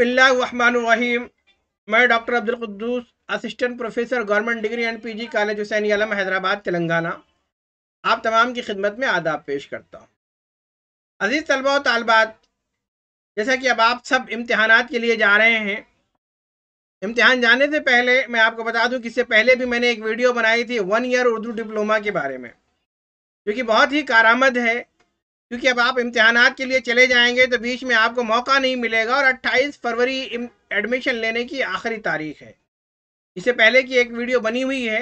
बिस्मिल्लाहिर्रहमानिर्रहीम। मैं doctor Abdul Quddus, assistant professor government degree and PG college Hussain Alam Hyderabad Telangana, आप तमाम की खिदमत में आदाब पेश करता हूँ। अजीज़ तलबा व तालिबात, जैसा कि अब आप सब इम्तिहानात के लिए जा रहे हैं, इम्तिहान जाने से पहले मैं आपको बता दूं कि इससे पहले भी मैंने एक वीडियो बनाई थी 1 ईयर उर्दू डिप्लोमा के बारे में, जो कि बहुत ही कारआमद है, क्योंकि अब आप इम्तिहानात के लिए चले जाएंगे तो बीच में आपको मौका नहीं मिलेगा और 28 फरवरी एडमिशन लेने की आखिरी तारीख है। इससे पहले की एक वीडियो बनी हुई है।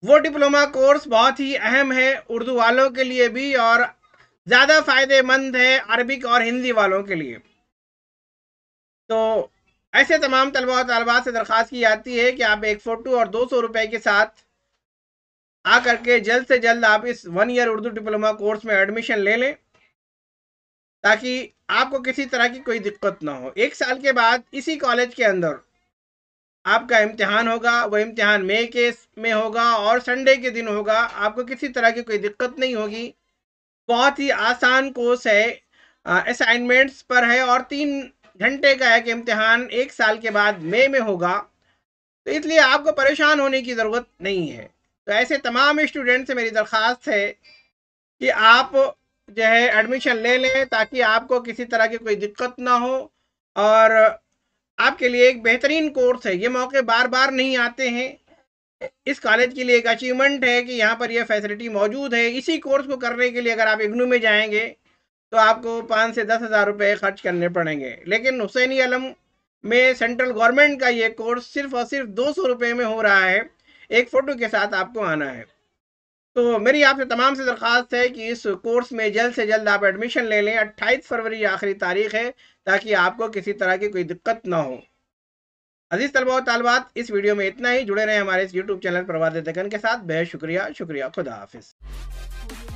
वो डिप्लोमा कोर्स बहुत ही अहम है उर्दू वालों के लिए भी और ज़्यादा फ़ायदेमंद है अरबिक और हिंदी वालों के लिए। तो ऐसे तमाम तलबा और तलबात से दरख्वास्त की जाती है कि आप एक फ़ोटो और 200 रुपये के साथ आ करके जल्द से जल्द आप इस 1 ईयर उर्दू डिप्लोमा कोर्स में एडमिशन ले लें, ताकि आपको किसी तरह की कोई दिक्कत ना हो। 1 साल के बाद इसी कॉलेज के अंदर आपका इम्तिहान होगा। वो इम्तिहान मई के में होगा और संडे के दिन होगा। आपको किसी तरह की कोई दिक्कत नहीं होगी। बहुत ही आसान कोर्स है, असाइनमेंट्स पर है और 3 घंटे का है कि इम्तिहान 1 साल के बाद मई में होगा, तो इसलिए आपको परेशान होने की ज़रूरत नहीं है। तो ऐसे तमाम स्टूडेंट से मेरी दरख्वास्त है कि आप जो है एडमिशन ले लें, ताकि आपको किसी तरह की कोई दिक्कत ना हो और आपके लिए एक बेहतरीन कोर्स है। ये मौके बार बार नहीं आते हैं। इस कॉलेज के लिए एक अचीवमेंट है कि यहाँ पर यह फैसिलिटी मौजूद है। इसी कोर्स को करने के लिए अगर आप इग्नू में जाएंगे तो आपको 5 से 10 हज़ार रुपये खर्च करने पड़ेंगे, लेकिन हुसैन आलम में सेंट्रल गवर्नमेंट का ये कोर्स सिर्फ और सिर्फ 200 रुपये में हो रहा है। एक फ़ोटो के साथ आपको आना है। तो मेरी आपसे तमाम से दरख्वास्त है कि इस कोर्स में जल्द से जल्द आप एडमिशन ले लें। 28 फरवरी आखिरी तारीख है, ताकि आपको किसी तरह की कोई दिक्कत ना हो। अजीज़ तलबा व तालिबात, इस वीडियो में इतना ही। जुड़े रहें हमारे इस यूट्यूब चैनल परवाज़ दकन के साथ। बेहद शुक्रिया। खुदा हाफिज़।